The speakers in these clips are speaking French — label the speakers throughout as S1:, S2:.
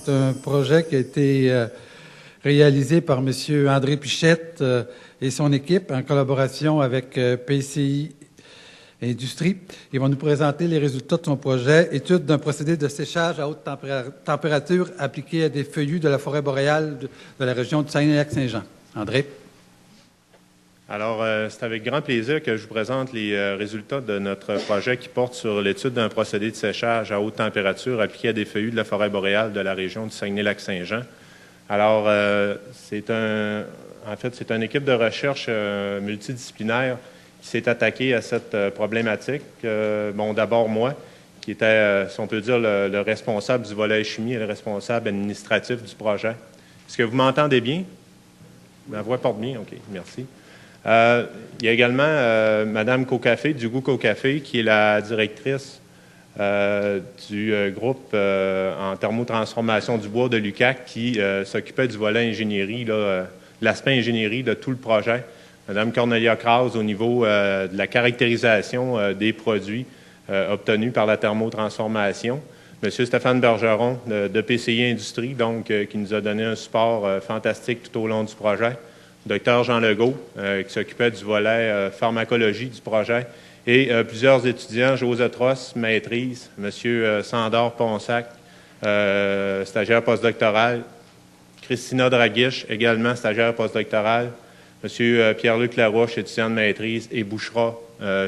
S1: C'est un projet qui a été réalisé par M. André Pichette et son équipe en collaboration avec PCI Industrie. Ils vont nous présenter les résultats de son projet, étude d'un procédé de séchage à haute température appliqué à des feuillus de la forêt boréale de la région du Saguenay-Lac-Saint-Jean. André.
S2: Alors, c'est avec grand plaisir que je vous présente les résultats de notre projet qui porte sur l'étude d'un procédé de séchage à haute température appliqué à des feuillus de la forêt boréale de la région du Saguenay-Lac-Saint-Jean. Alors, c'est une équipe de recherche multidisciplinaire qui s'est attaquée à cette problématique. D'abord moi, qui était, si on peut dire, le responsable du volet chimie et le responsable administratif du projet. Est-ce que vous m'entendez bien? Ma voix porte bien? OK, merci. Il y a également Mme Cocafé, du goût Cocafé, qui est la directrice du groupe en thermotransformation du bois de l'UQAC, qui s'occupait du volet ingénierie, l'aspect ingénierie de tout le projet. Mme Cornelia Kras au niveau de la caractérisation des produits obtenus par la thermotransformation. M. Stéphane Bergeron de PCI Industrie, donc, qui nous a donné un support fantastique tout au long du projet. Dr Jean Legault, qui s'occupait du volet pharmacologie du projet, et plusieurs étudiants, José Trosse, maîtrise, M. Sandor Ponsac, stagiaire postdoctoral, Christina Dragish, également stagiaire postdoctorale, M. Pierre-Luc Larouche, étudiant de maîtrise, et Bouchera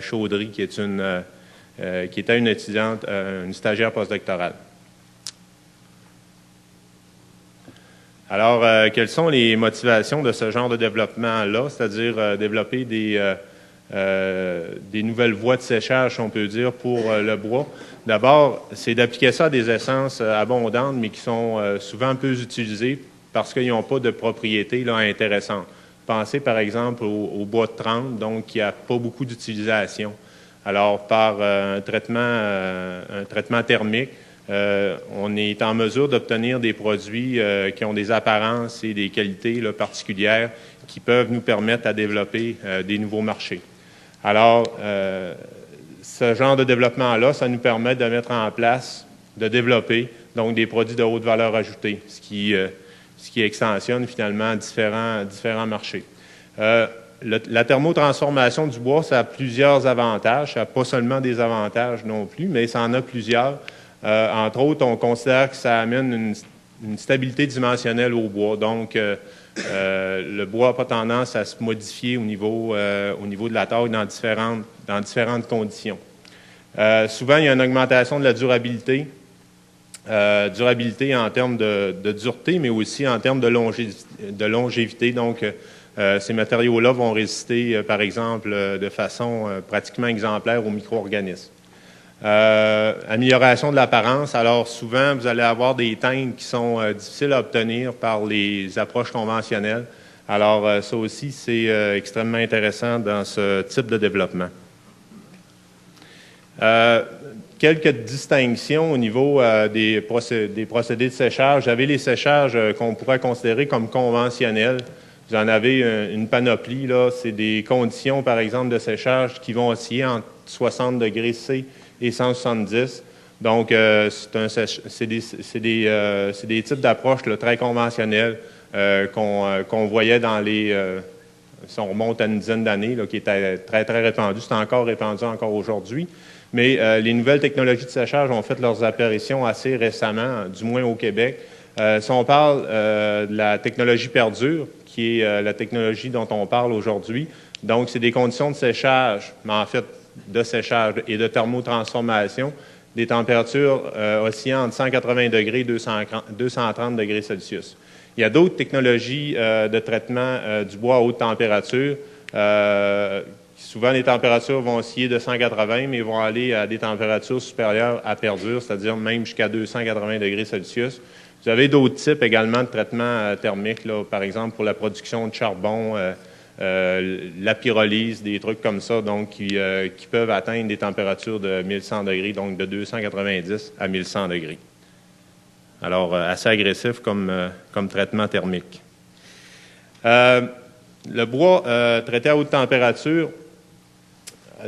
S2: Chaudry, qui était une étudiante, une stagiaire postdoctorale. Alors, quelles sont les motivations de ce genre de développement-là, c'est-à-dire développer des nouvelles voies de séchage, si on peut dire, pour le bois? D'abord, c'est d'appliquer ça à des essences abondantes, mais qui sont souvent peu utilisées parce qu'ils n'ont pas de propriétés intéressantes. Pensez, par exemple, au bois de trempe, donc qui n'a pas beaucoup d'utilisation. Alors, par un traitement thermique, on est en mesure d'obtenir des produits qui ont des apparences et des qualités particulières qui peuvent nous permettre à développer des nouveaux marchés. Alors, ce genre de développement-là, ça nous permet de mettre en place, de développer donc des produits de haute valeur ajoutée, ce qui extensionne finalement différents marchés. La thermotransformation du bois, ça a plusieurs avantages. Ça n'a pas seulement des avantages non plus, mais ça en a plusieurs. Entre autres, on considère que ça amène une stabilité dimensionnelle au bois. Donc, le bois n'a pas tendance à se modifier au niveau de la taille dans différentes conditions. Souvent, il y a une augmentation de la durabilité. Durabilité en termes de dureté, mais aussi en termes de longévité. Donc, ces matériaux-là vont résister, par exemple, de façon pratiquement exemplaire aux micro-organismes. Amélioration de l'apparence. Alors, souvent, vous allez avoir des teintes qui sont difficiles à obtenir par les approches conventionnelles. Alors, ça aussi, c'est extrêmement intéressant dans ce type de développement. Quelques distinctions au niveau des procédés de séchage. Vous avez les séchages qu'on pourrait considérer comme conventionnels. Vous en avez une panoplie, là. C'est des conditions, par exemple, de séchage qui vont osciller entre 60 degrés C et 170. Donc, c'est des types d'approches très conventionnelles qu'on voyait dans si on remonte à une dizaine d'années, qui étaient très, très répandues. C'est encore répandu encore aujourd'hui. Mais les nouvelles technologies de séchage ont fait leurs apparitions assez récemment, du moins au Québec. Si on parle de la technologie perdure, qui est la technologie dont on parle aujourd'hui, donc c'est des conditions de séchage, mais en fait de séchage et de thermotransformation, des températures oscillant entre 180 degrés et 230 degrés Celsius. Il y a d'autres technologies de traitement du bois à haute température. Souvent, les températures vont osciller de 180, mais vont aller à des températures supérieures à perdure, c'est-à-dire même jusqu'à 280 degrés Celsius. Vous avez d'autres types également de traitements thermiques, là, par exemple pour la production de charbon, la pyrolyse, des trucs comme ça, donc qui peuvent atteindre des températures de 1100 degrés, donc de 290 à 1100 degrés. Alors, assez agressif comme traitement thermique. Le bois traité à haute température,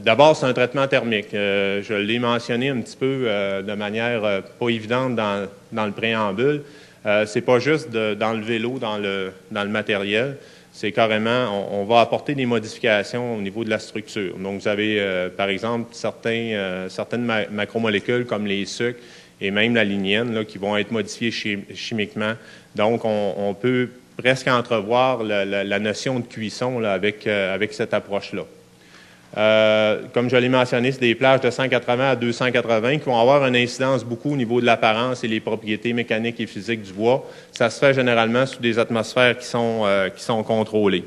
S2: d'abord, c'est un traitement thermique. Je l'ai mentionné un petit peu de manière pas évidente dans le préambule. C'est pas juste d'enlever l'eau dans le matériel, c'est carrément, on va apporter des modifications au niveau de la structure. Donc, vous avez, par exemple, certaines macromolécules comme les sucres et même la lignine là, qui vont être modifiées chimiquement. Donc, on peut presque entrevoir la notion de cuisson là, avec cette approche-là. Comme je l'ai mentionné, c'est des plages de 180 à 280 qui vont avoir une incidence beaucoup au niveau de l'apparence et les propriétés mécaniques et physiques du bois. Ça se fait généralement sous des atmosphères qui sont contrôlées.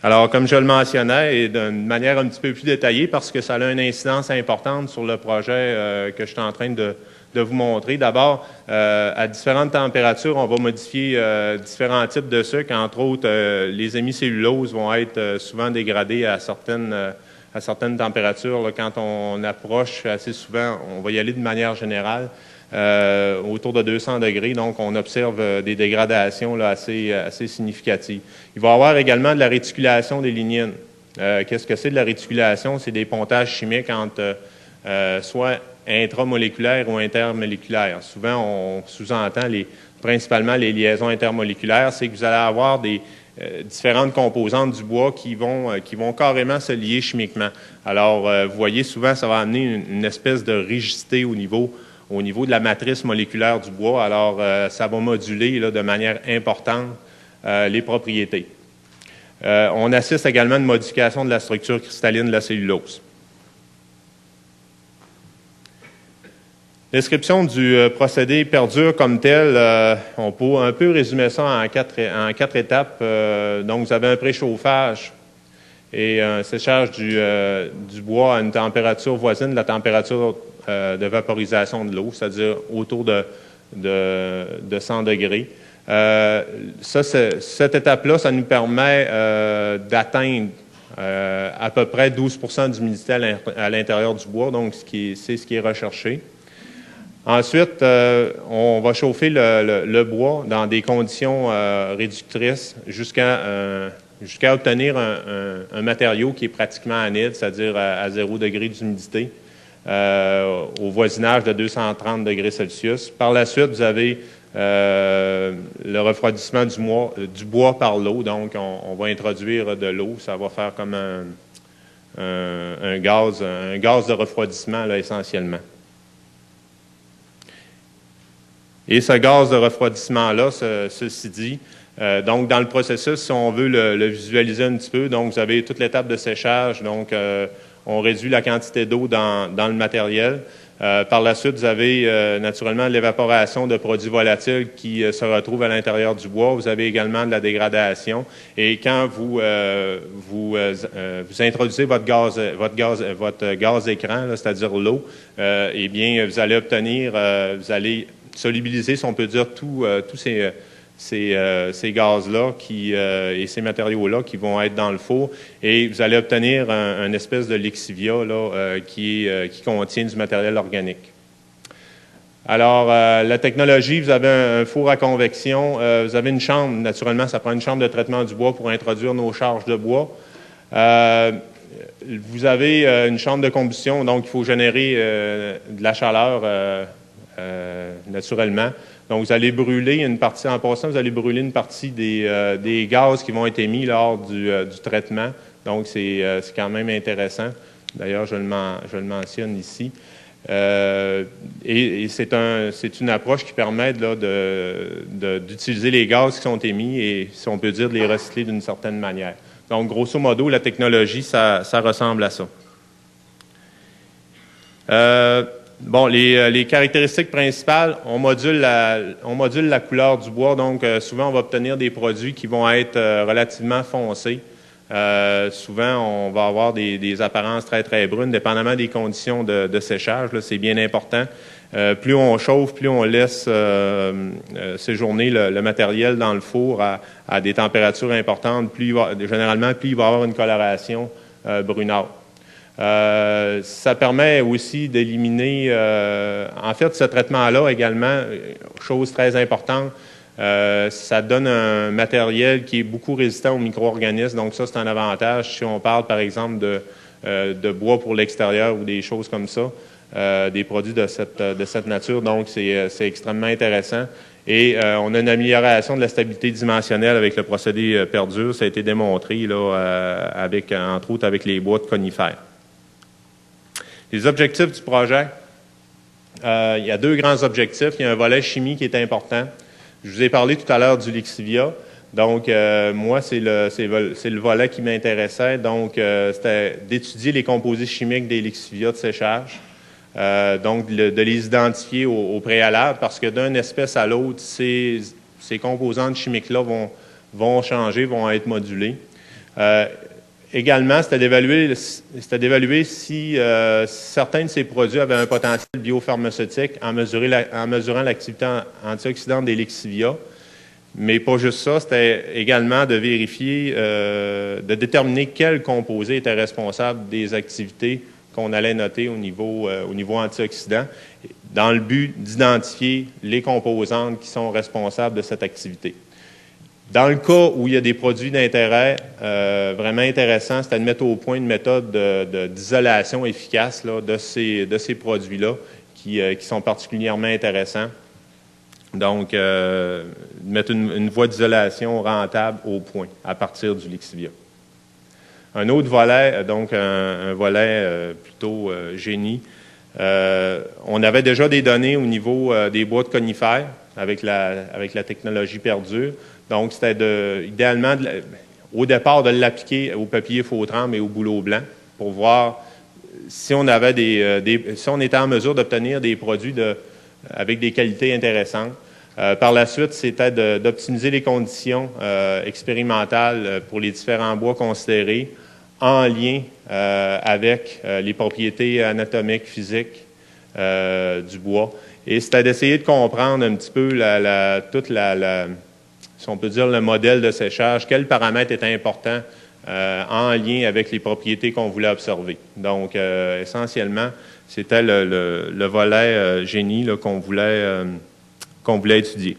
S2: Alors, comme je le mentionnais, et d'une manière un petit peu plus détaillée, parce que ça a une incidence importante sur le projet que je suis en train de vous montrer. D'abord, à différentes températures, on va modifier différents types de sucres. Entre autres, les hémicelluloses vont être souvent dégradés à certaines températures. Là, quand on approche assez souvent, on va y aller de manière générale, autour de 200 degrés. Donc, on observe des dégradations là, assez significatives. Il va y avoir également de la réticulation des lignines. Qu'est-ce que c'est de la réticulation? C'est des pontages chimiques entre soit intramoléculaires ou intermoléculaires. Souvent, on sous-entend principalement les liaisons intermoléculaires, c'est que vous allez avoir des différentes composantes du bois qui vont carrément se lier chimiquement. Alors, vous voyez, souvent, ça va amener une espèce de rigidité au niveau de la matrice moléculaire du bois. Alors, ça va moduler là, de manière importante les propriétés. On assiste également à une modification de la structure cristalline de la cellulose. Description du procédé perdure comme tel, on peut un peu résumer ça en quatre étapes. Donc, vous avez un préchauffage et un séchage du bois à une température voisine de la température de vaporisation de l'eau, c'est-à-dire autour de 100 degrés. Cette étape-là, ça nous permet d'atteindre à peu près 12 d'humidité à l'intérieur du bois, donc c'est ce qui est recherché. Ensuite, on va chauffer le bois dans des conditions réductrices jusqu'à obtenir un matériau qui est pratiquement anide, c'est-à-dire à 0 degré d'humidité, au voisinage de 230 degrés Celsius. Par la suite, vous avez le refroidissement du bois par l'eau. Donc, on va introduire de l'eau. Ça va faire comme un gaz de refroidissement, là, essentiellement. Et ce gaz de refroidissement-là, ceci dit, donc dans le processus, si on veut le visualiser un petit peu, donc vous avez toute l'étape de séchage, donc on réduit la quantité d'eau dans le matériel. Par la suite, vous avez naturellement l'évaporation de produits volatiles qui se retrouvent à l'intérieur du bois. Vous avez également de la dégradation. Et quand vous introduisez votre gaz écran, c'est-à-dire l'eau, eh bien, vous allez obtenir, vous allez solubiliser, si on peut dire, tous ces gaz-là et ces matériaux-là qui vont être dans le four. Et vous allez obtenir un espèce de lexivia là, qui contient du matériel organique. Alors, la technologie, vous avez un four à convection, vous avez une chambre, naturellement, ça prend une chambre de traitement du bois pour introduire nos charges de bois. Vous avez une chambre de combustion, donc il faut générer de la chaleur naturellement. Donc, vous allez brûler une partie, en passant, vous allez brûler une partie des gaz qui vont être émis lors du traitement. Donc, c'est quand même intéressant. D'ailleurs, je le mentionne ici. Et c'est une approche qui permet là, d'utiliser les gaz qui sont émis et, si on peut dire, de les recycler d'une certaine manière. Donc, grosso modo, la technologie, ça ressemble à ça. Bon, les caractéristiques principales, on module la couleur du bois, donc souvent on va obtenir des produits qui vont être relativement foncés. Souvent, on va avoir des apparences très, très brunes, dépendamment des conditions de séchage. Là, c'est bien important. Plus on chauffe, plus on laisse séjourner le matériel dans le four à des températures importantes, généralement, plus il va y avoir une coloration brunâtre. Ça permet aussi d'éliminer, en fait, ce traitement-là également, chose très importante, ça donne un matériel qui est beaucoup résistant aux micro-organismes, donc ça, c'est un avantage si on parle, par exemple, de bois pour l'extérieur ou des choses comme ça. des produits de cette nature. Donc, c'est extrêmement intéressant. Et on a une amélioration de la stabilité dimensionnelle avec le procédé Perdure. Ça a été démontré, là, entre autres, avec les bois de conifères. Les objectifs du projet. Il y a 2 grands objectifs. Il y a un volet chimie qui est important. Je vous ai parlé tout à l'heure du Lixivia. Donc, moi, c'est le volet qui m'intéressait. Donc, c'était d'étudier les composés chimiques des Lixivia de séchage. Donc, de les identifier au préalable, parce que d'une espèce à l'autre, ces composantes chimiques-là vont changer, vont être modulées. Également, c'était d'évaluer si certains de ces produits avaient un potentiel biopharmaceutique en mesurant l'activité antioxydante des Lixivia. Mais pas juste ça, c'était également de vérifier, de déterminer quels composés étaient responsables des activités qu'on allait noter au niveau antioxydant, dans le but d'identifier les composantes qui sont responsables de cette activité. Dans le cas où il y a des produits d'intérêt vraiment intéressants, c'était de mettre au point une méthode d'isolation efficace là, de ces produits-là qui sont particulièrement intéressants. Donc, mettre une voie d'isolation rentable au point à partir du Lixivia. Un autre volet, donc un volet plutôt génie. On avait déjà des données au niveau des bois de conifères avec la technologie Perdure. Donc, c'était idéalement, au départ, de l'appliquer au papier faux-trempe et au bouleau blanc pour voir si on avait si on était en mesure d'obtenir des produits avec des qualités intéressantes. Par la suite, c'était d'optimiser les conditions expérimentales pour les différents bois considérés en lien avec les propriétés anatomiques, physiques du bois. Et c'était d'essayer de comprendre un petit peu si on peut dire, le modèle de séchage, quels paramètres étaient importants en lien avec les propriétés qu'on voulait observer. Donc, essentiellement, c'était le volet génie là, qu'on voulait étudier.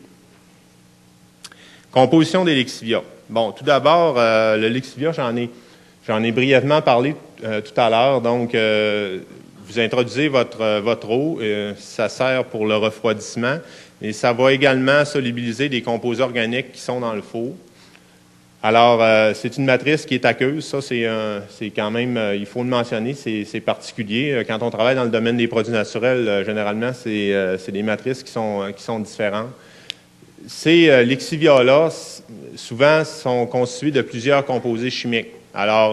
S2: Composition des Lixivia. Bon, tout d'abord, le Lixivia, j'en ai brièvement parlé tout à l'heure. Donc, vous introduisez votre eau. Ça sert pour le refroidissement. Et ça va également solubiliser des composés organiques qui sont dans le four. Alors, c'est une matrice qui est aqueuse. Ça, c'est quand même, il faut le mentionner, c'est particulier. Quand on travaille dans le domaine des produits naturels, généralement, c'est des matrices qui sont différentes. Ces Lixivia-là, souvent, sont constitués de plusieurs composés chimiques. Alors,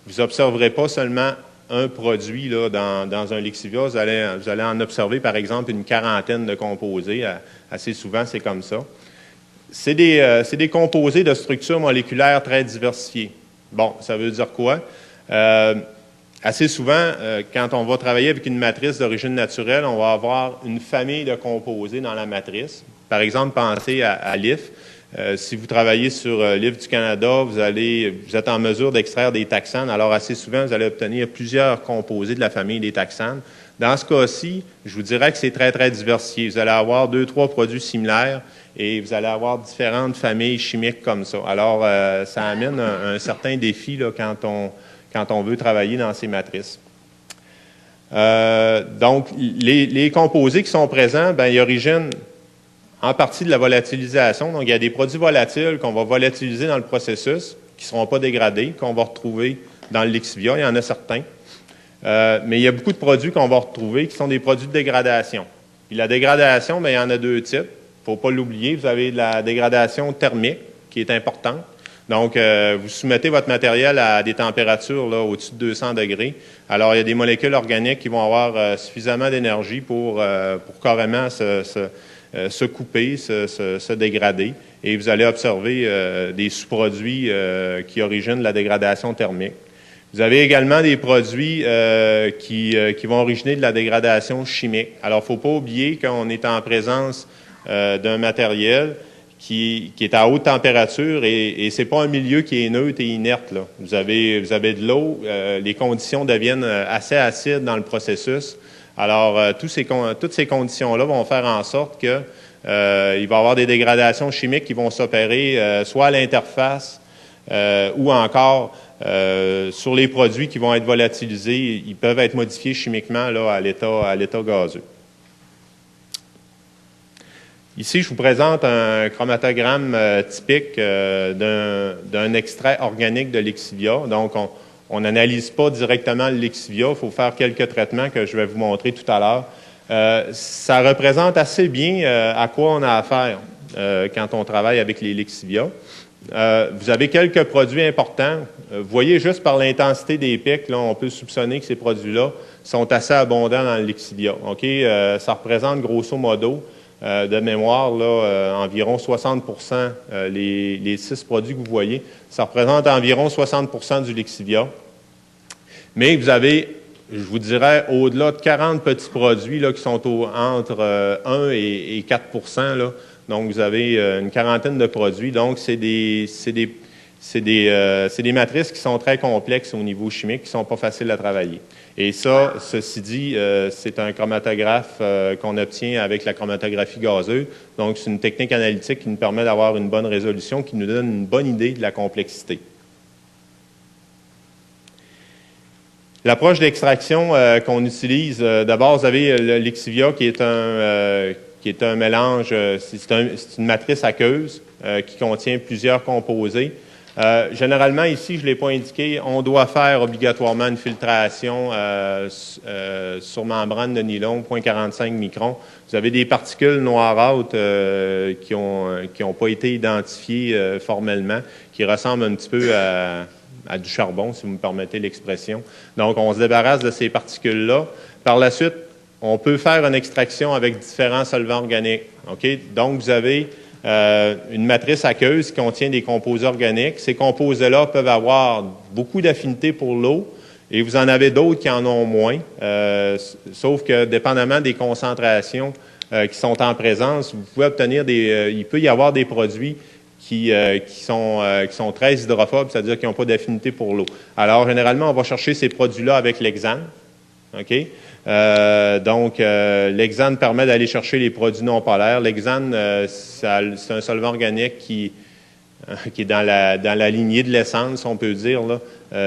S2: vous n'observerez pas seulement un produit là, dans un Lixivia, vous allez en observer, par exemple, une quarantaine de composés. Assez souvent, c'est comme ça. C'est des composés de structure moléculaire très diversifiés. Bon, ça veut dire quoi? Assez souvent, quand on va travailler avec une matrice d'origine naturelle, on va avoir une famille de composés dans la matrice. Par exemple, pensez à l'IF. Si vous travaillez sur l'IF du Canada, vous êtes en mesure d'extraire des taxanes. Alors, assez souvent, vous allez obtenir plusieurs composés de la famille des taxanes. Dans ce cas-ci, je vous dirais que c'est très, très diversifié. Vous allez avoir 2-3 produits similaires et vous allez avoir différentes familles chimiques comme ça. Alors, ça amène un certain défi là, quand on veut travailler dans ces matrices. Donc, les composés qui sont présents, ils originent en partie de la volatilisation. Donc, il y a des produits volatiles qu'on va volatiliser dans le processus, qui ne seront pas dégradés, qu'on va retrouver dans le Lixivia. Il y en a certains. Mais il y a beaucoup de produits qu'on va retrouver qui sont des produits de dégradation. Puis la dégradation, il y en a 2 types. Il ne faut pas l'oublier. Vous avez de la dégradation thermique, qui est importante. Donc, vous soumettez votre matériel à des températures là, au-dessus de 200 degrés. Alors, il y a des molécules organiques qui vont avoir suffisamment d'énergie pour carrément se couper, se dégrader. Et vous allez observer des sous-produits qui originent la dégradation thermique. Vous avez également des produits qui vont originer de la dégradation chimique. Alors, il ne faut pas oublier qu'on est en présence d'un matériel qui est à haute température et ce n'est pas un milieu qui est neutre et inerte. Là. Vous avez de l'eau, les conditions deviennent assez acides dans le processus. Alors, toutes ces conditions-là vont faire en sorte que il va y avoir des dégradations chimiques qui vont s'opérer soit à l'interface ou encore sur les produits qui vont être volatilisés, ils peuvent être modifiés chimiquement là, à l'état gazeux. Ici, je vous présente un chromatogramme typique d'un extrait organique de Lexivia. Donc, on n'analyse pas directement le Lexivia, il faut faire quelques traitements que je vais vous montrer tout à l'heure. Ça représente assez bien à quoi on a affaire quand on travaille avec les Lexivia. Vous avez quelques produits importants. Vous voyez juste par l'intensité des pics, là, on peut soupçonner que ces produits-là sont assez abondants dans le Lexivia. Okay? Ça représente grosso modo, de mémoire, là, environ 60 les 6 produits que vous voyez, ça représente environ 60 du Lexivia. Mais vous avez, je vous dirais, au-delà de 40 petits produits là, qui sont entre 1 et 4 là. Donc, vous avez une quarantaine de produits. Donc, c'est des matrices qui sont très complexes au niveau chimique, qui ne sont pas faciles à travailler. Et ça, ceci dit, c'est un chromatographe qu'on obtient avec la chromatographie gazeuse. Donc, c'est une technique analytique qui nous permet d'avoir une bonne résolution, qui nous donne une bonne idée de la complexité. L'approche d'extraction qu'on utilise, d'abord, vous avez le Lexivia qui est un mélange, c'est une matrice aqueuse qui contient plusieurs composés. Généralement, ici, je ne l'ai pas indiqué, on doit faire obligatoirement une filtration sur membrane de nylon, 0,45 microns. Vous avez des particules noirâtres qui ont pas été identifiées formellement, qui ressemblent un petit peu à du charbon, si vous me permettez l'expression. Donc, on se débarrasse de ces particules-là. Par la suite, on peut faire une extraction avec différents solvants organiques. Okay? Donc, vous avez une matrice aqueuse qui contient des composés organiques. Ces composés-là peuvent avoir beaucoup d'affinité pour l'eau et vous en avez d'autres qui en ont moins, sauf que dépendamment des concentrations qui sont en présence, vous pouvez obtenir il peut y avoir des produits qui sont très hydrophobes, c'est-à-dire qui n'ont pas d'affinité pour l'eau. Alors, généralement, on va chercher ces produits-là avec l'hexane. Okay? Donc, l'hexane permet d'aller chercher les produits non polaires. L'hexane, c'est un solvant organique qui est dans la lignée de l'essence, on peut dire, là,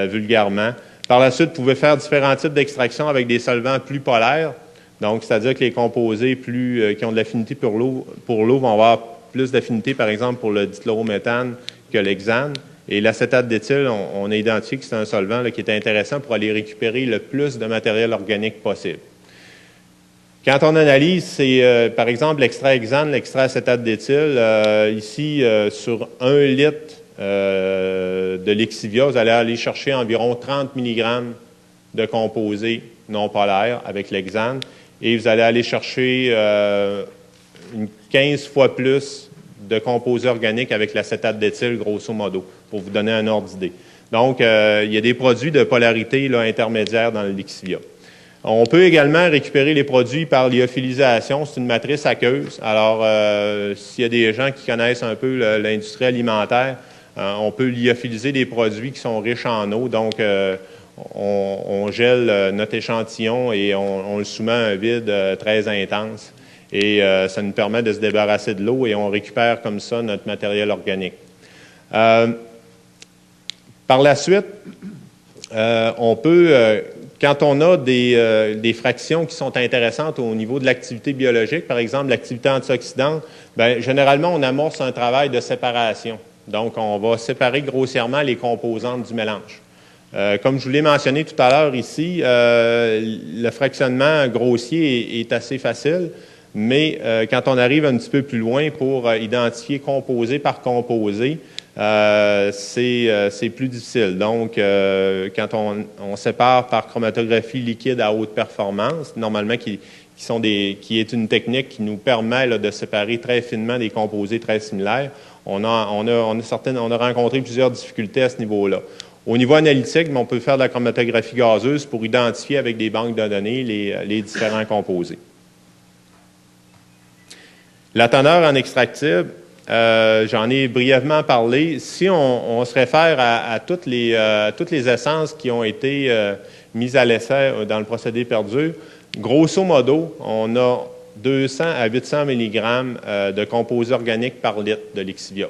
S2: vulgairement. Par la suite, vous pouvez faire différents types d'extraction avec des solvants plus polaires. Donc, c'est-à-dire que les composés qui ont de l'affinité pour l'eau vont avoir plus d'affinité, par exemple, pour le dichlorométhane que l'hexane. Et l'acétate d'éthyle, on a identifié que c'est un solvant là, qui est intéressant pour aller récupérer le plus de matériel organique possible. Quand on analyse, c'est par exemple l'extrait hexane, l'extrait acétate d'éthyle. Ici, sur 1 litre de Lexivia, vous allez aller chercher environ 30 mg de composés non polaires avec l'hexane. Et vous allez aller chercher 15 fois plus de composés organiques avec l'acétate d'éthyle, grosso modo, pour vous donner un ordre d'idée. Donc, il y a des produits de polarité là, intermédiaire dans le Lexivia. On peut également récupérer les produits par lyophilisation. C'est une matrice aqueuse. Alors, s'il y a des gens qui connaissent un peu l'industrie alimentaire, on peut lyophiliser des produits qui sont riches en eau. Donc, on gèle notre échantillon et on le soumet à un vide très intense. Et ça nous permet de se débarrasser de l'eau et on récupère comme ça notre matériel organique. Par la suite, on peut, quand on a des fractions qui sont intéressantes au niveau de l'activité biologique, par exemple l'activité antioxydante, bien, généralement, on amorce un travail de séparation. Donc, on va séparer grossièrement les composantes du mélange. Comme je vous l'ai mentionné tout à l'heure ici, le fractionnement grossier est assez facile. Mais quand on arrive un petit peu plus loin pour identifier composé par composé, c'est plus difficile. Donc, quand on sépare par chromatographie liquide à haute performance, normalement qui est une technique qui nous permet là, de séparer très finement des composés très similaires, on a rencontré plusieurs difficultés à ce niveau-là. Au niveau analytique, on peut faire de la chromatographie gazeuse pour identifier avec des banques de données les différents composés. La teneur en extractible, j'en ai brièvement parlé. Si on se réfère à toutes les essences qui ont été mises à l'essai dans le procédé Perdure, grosso modo, on a 200 à 800 mg de composés organiques par litre de Lexivia.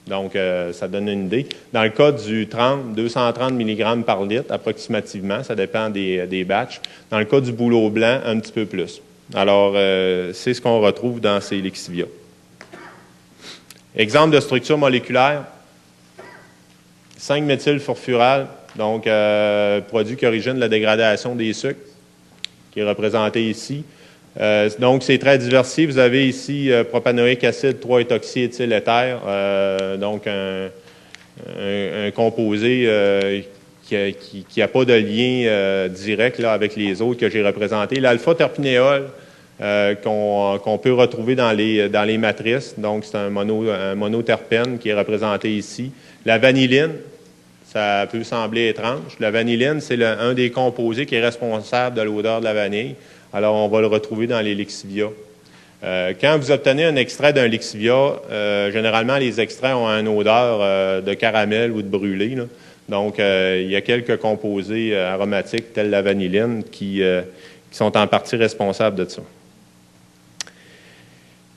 S2: Donc, ça donne une idée. Dans le cas du 230 mg par litre approximativement, ça dépend des batchs. Dans le cas du bouleau blanc, un petit peu plus. Alors, c'est ce qu'on retrouve dans ces Lexivia. Exemple de structure moléculaire, 5-méthylfurfural, donc produit qui origine la dégradation des sucres, qui est représenté ici. Donc, c'est très diversifié. Vous avez ici propanoïque acide 3-éthoxyéthyléther, donc un composé qui n'a pas de lien direct là, avec les autres que j'ai représentés. L'alpha-terpinéol, qu'on peut retrouver dans les matrices. Donc, c'est un monoterpène qui est représenté ici. La vanilline, ça peut sembler étrange. La vanilline, c'est un des composés qui est responsable de l'odeur de la vanille. Alors, on va le retrouver dans les Lexivia. Quand vous obtenez un extrait d'un Lexivia, généralement, les extraits ont une odeur de caramel ou de brûlé, là. Donc, il y a quelques composés aromatiques, tels la vanilline, qui sont en partie responsables de ça.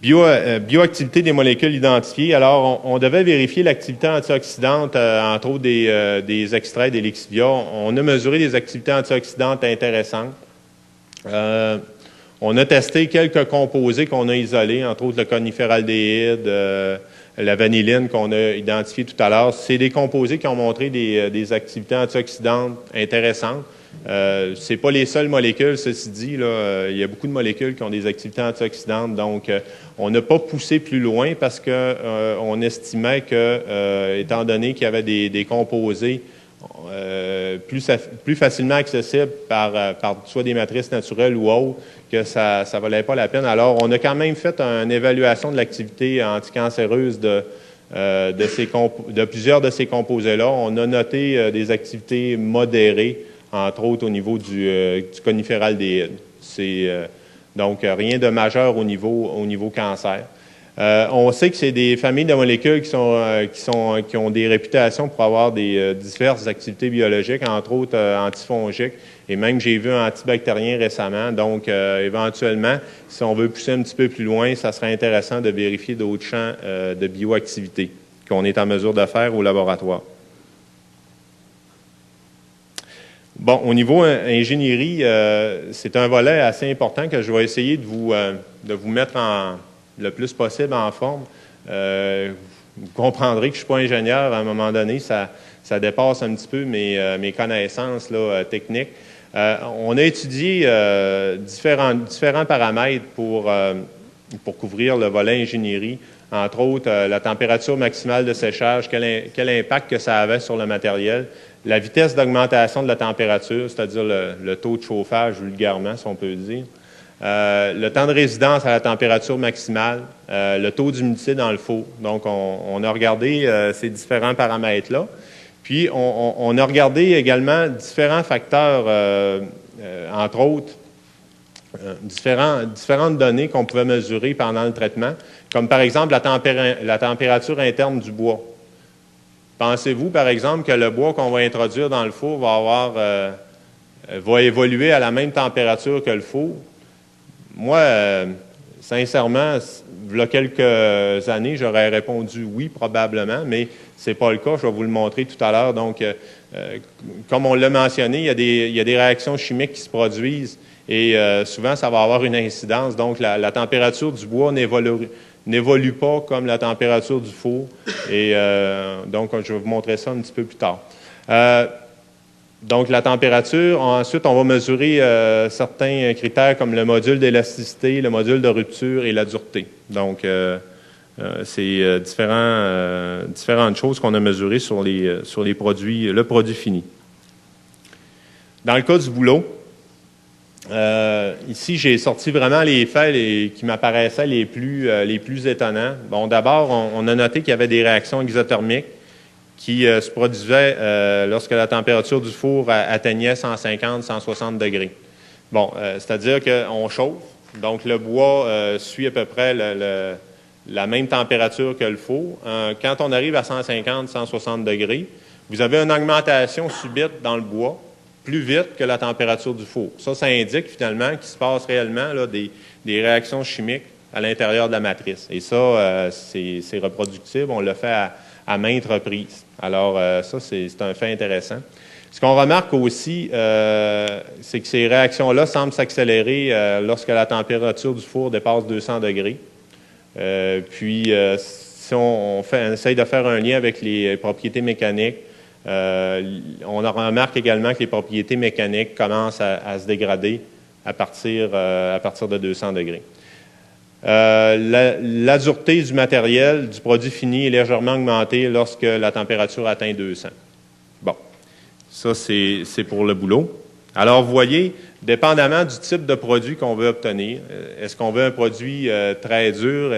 S2: Bioactivité des molécules identifiées. Alors, on devait vérifier l'activité antioxydante, entre autres des extraits des Lexivia. On a mesuré des activités antioxydantes intéressantes. On a testé quelques composés qu'on a isolés, entre autres le coniféraldéhyde, la vanilline qu'on a identifié tout à l'heure. C'est des composés qui ont montré des activités antioxydantes intéressantes. C'est pas les seules molécules, ceci dit. Là, il y a beaucoup de molécules qui ont des activités antioxydantes. Donc, on n'a pas poussé plus loin parce qu'on estimait que, étant donné qu'il y avait des composés plus facilement accessibles par soit des matrices naturelles ou autres, que ça ne valait pas la peine. Alors, on a quand même fait une évaluation de l'activité anticancéreuse de plusieurs de ces composés-là. On a noté des activités modérées, entre autres au niveau du coniféraldéhyde. C'est donc rien de majeur au niveau cancer. On sait que c'est des familles de molécules qui ont des réputations pour avoir des diverses activités biologiques, entre autres antifongiques, et même j'ai vu un antibactérien récemment. Donc, éventuellement, si on veut pousser un petit peu plus loin, ça serait intéressant de vérifier d'autres champs de bioactivité qu'on est en mesure de faire au laboratoire. Bon, au niveau ingénierie, c'est un volet assez important que je vais essayer de vous mettre le plus possible en forme. Vous comprendrez que je ne suis pas ingénieur à un moment donné, ça dépasse un petit peu mes connaissances là, techniques. On a étudié différents paramètres pour couvrir le volet ingénierie, entre autres la température maximale de séchage, quel impact que ça avait sur le matériel, la vitesse d'augmentation de la température, c'est-à-dire le taux de chauffage vulgairement, si on peut le dire, le temps de résidence à la température maximale, le taux d'humidité dans le four. Donc, on a regardé ces différents paramètres-là. Puis, on a regardé également différents facteurs, entre autres, différentes données qu'on pouvait mesurer pendant le traitement, comme par exemple la température interne du bois. Pensez-vous, par exemple, que le bois qu'on va introduire dans le four va évoluer à la même température que le four? Moi, sincèrement, il y a quelques années, j'aurais répondu oui, probablement, mais ce n'est pas le cas. Je vais vous le montrer tout à l'heure. Donc, comme on l'a mentionné, il y a des réactions chimiques qui se produisent et souvent, ça va avoir une incidence. Donc, la température du bois n'évolue pas comme la température du four. Et donc, je vais vous montrer ça un petit peu plus tard. Donc, la température. Ensuite, on va mesurer certains critères comme le module d'élasticité, le module de rupture et la dureté. Donc, c'est différentes choses qu'on a mesurées sur les produits, le produit fini. Dans le cas du bouleau, ici, j'ai sorti vraiment les faits qui m'apparaissaient les plus étonnants. Bon, d'abord, on a noté qu'il y avait des réactions exothermiques qui se produisaient lorsque la température du four atteignait 150-160 degrés. Bon, c'est-à-dire qu'on chauffe, donc le bois suit à peu près la même température que le four. Quand on arrive à 150-160 degrés, vous avez une augmentation subite dans le bois, plus vite que la température du four. Ça indique finalement qu'il se passe réellement là, des réactions chimiques à l'intérieur de la matrice. Et ça, c'est reproductible. On l'a fait à maintes reprises. Alors, ça, c'est un fait intéressant. Ce qu'on remarque aussi, c'est que ces réactions-là semblent s'accélérer lorsque la température du four dépasse 200 degrés. Si on essaye de faire un lien avec les propriétés mécaniques, on remarque également que les propriétés mécaniques commencent à se dégrader à partir de 200 degrés. La dureté du matériel, du produit fini, est légèrement augmentée lorsque la température atteint 200. Bon, ça c'est pour le boulot. Alors, vous voyez, dépendamment du type de produit qu'on veut obtenir, est-ce qu'on veut un produit très dur,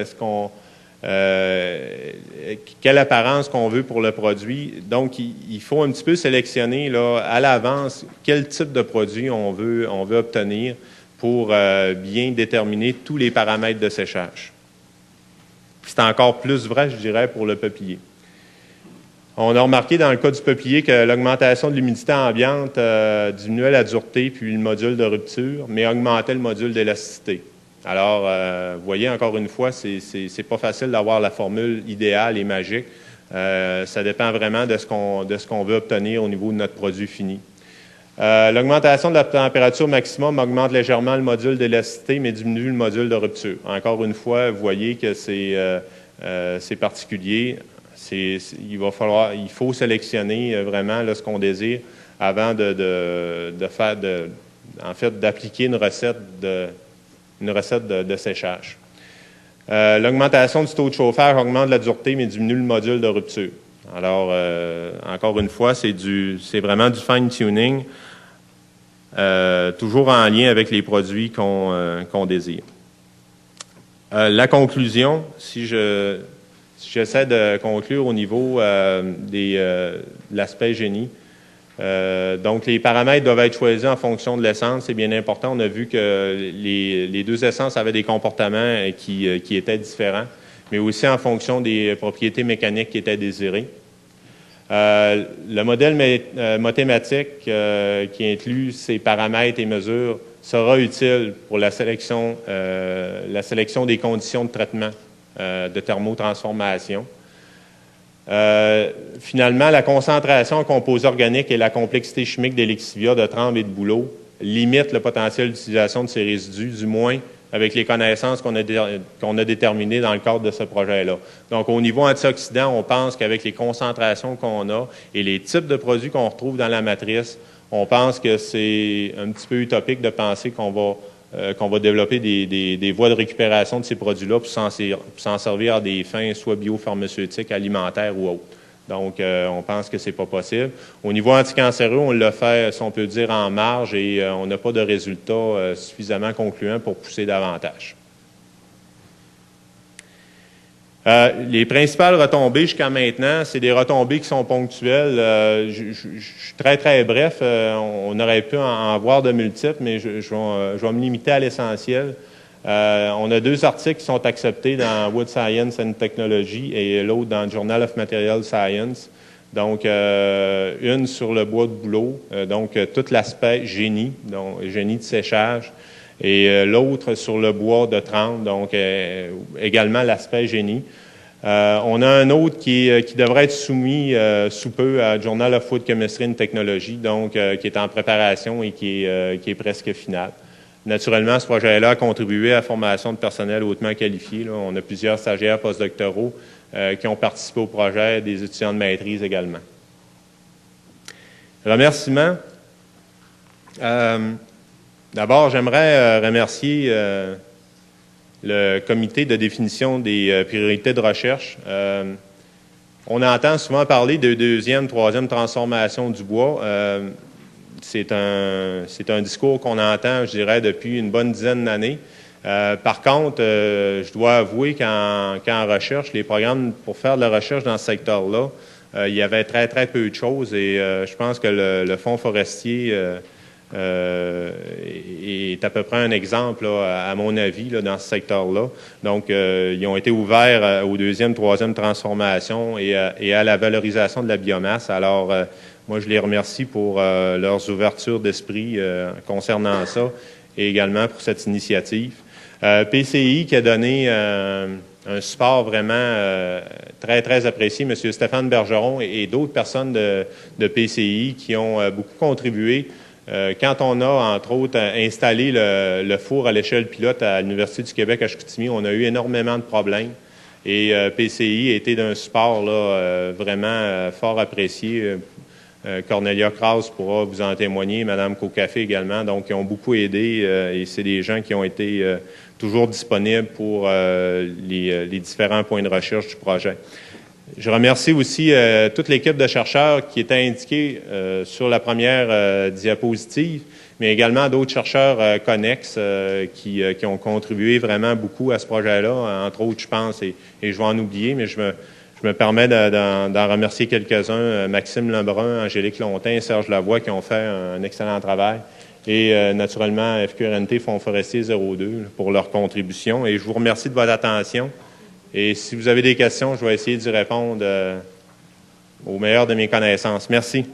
S2: quelle apparence qu'on veut pour le produit. Donc, il faut un petit peu sélectionner là, à l'avance quel type de produit on veut obtenir pour bien déterminer tous les paramètres de séchage. C'est encore plus vrai, je dirais, pour le peuplier. On a remarqué dans le cas du peuplier que l'augmentation de l'humidité ambiante diminuait la dureté puis le module de rupture, mais augmentait le module d'élasticité. Alors, vous voyez, encore une fois, c'est pas facile d'avoir la formule idéale et magique. Ça dépend vraiment de ce qu'on veut obtenir au niveau de notre produit fini. L'augmentation de la température maximum augmente légèrement le module d'élasticité, mais diminue le module de rupture. Encore une fois, vous voyez que c'est particulier. Il faut sélectionner vraiment là, ce qu'on désire avant d'appliquer une recette de séchage. L'augmentation du taux de chauffage augmente la dureté, mais diminue le module de rupture. Alors, encore une fois, c'est vraiment du fine-tuning, toujours en lien avec les produits qu'on désire. La conclusion, si j'essaie de conclure au niveau de l'aspect génie, donc, les paramètres doivent être choisis en fonction de l'essence. C'est bien important. On a vu que les deux essences avaient des comportements qui étaient différents, mais aussi en fonction des propriétés mécaniques qui étaient désirées. Le modèle mathématique qui inclut ces paramètres et mesures sera utile pour la sélection des conditions de traitement de thermotransformation. Finalement, la concentration en composés organiques et la complexité chimique des lexivia de tremble et de bouleau limitent le potentiel d'utilisation de ces résidus, du moins avec les connaissances qu'on a déterminées dans le cadre de ce projet-là. Donc, au niveau antioxydant, on pense qu'avec les concentrations qu'on a et les types de produits qu'on retrouve dans la matrice, on pense que c'est un petit peu utopique de penser qu'on va développer des voies de récupération de ces produits-là pour s'en servir à des fins soit biopharmaceutiques, alimentaires ou autres. Donc, on pense que c'est pas possible. Au niveau anticancéreux, on l'a fait, si on peut dire, en marge et on n'a pas de résultats suffisamment concluants pour pousser davantage. Les principales retombées jusqu'à maintenant, c'est des retombées qui sont ponctuelles. Je suis très, très bref. On aurait pu en voir de multiples, mais je vais me limiter à l'essentiel. On a 2 articles qui sont acceptés dans Wood Science and Technology et l'autre dans Journal of Material Science. Donc, une sur le bois de bouleau, donc tout l'aspect génie, donc génie de séchage, et l'autre sur le bois de trempe, donc également l'aspect génie. On a un autre qui devrait être soumis sous peu à Journal of Food Chemistry and Technology, donc qui est en préparation et qui est presque final. Naturellement, ce projet-là a contribué à la formation de personnel hautement qualifié. Là. On a plusieurs stagiaires postdoctoraux qui ont participé au projet, des étudiants de maîtrise également. Remerciements. D'abord, j'aimerais remercier le comité de définition des priorités de recherche. On entend souvent parler de 2e, 3e transformation du bois. C'est un discours qu'on entend, je dirais, depuis une bonne dizaine d'années. Par contre, je dois avouer qu'en recherche, les programmes pour faire de la recherche dans ce secteur-là, il y avait très, très peu de choses et je pense que le Fonds forestier est à peu près un exemple, là, à mon avis, là, dans ce secteur-là. Donc, ils ont été ouverts aux 2e, 3e transformations et à la valorisation de la biomasse. Alors, moi, je les remercie pour leurs ouvertures d'esprit concernant ça et également pour cette initiative. PCI qui a donné un support vraiment très, très apprécié. M. Stéphane Bergeron et d'autres personnes de PCI qui ont beaucoup contribué. Quand on a, entre autres, installé le four à l'échelle pilote à l'Université du Québec à Chicoutimi, on a eu énormément de problèmes. Et PCI a été d'un support là, vraiment fort apprécié. Cornelia Krause pourra vous en témoigner, Mme Cocafé également. Donc, ils ont beaucoup aidé et c'est des gens qui ont été toujours disponibles pour les différents points de recherche du projet. Je remercie aussi toute l'équipe de chercheurs qui était indiquée sur la première diapositive, mais également d'autres chercheurs connexes qui ont contribué vraiment beaucoup à ce projet-là. Entre autres, je pense, et je vais en oublier, mais je me permets d'en remercier quelques-uns, Maxime Lebrun, Angélique Lontin, Serge Lavoie, qui ont fait un excellent travail. Et naturellement, FQRNT, Fonds forestier 02, pour leur contribution. Et je vous remercie de votre attention. Et si vous avez des questions, je vais essayer d'y répondre au meilleur de mes connaissances. Merci.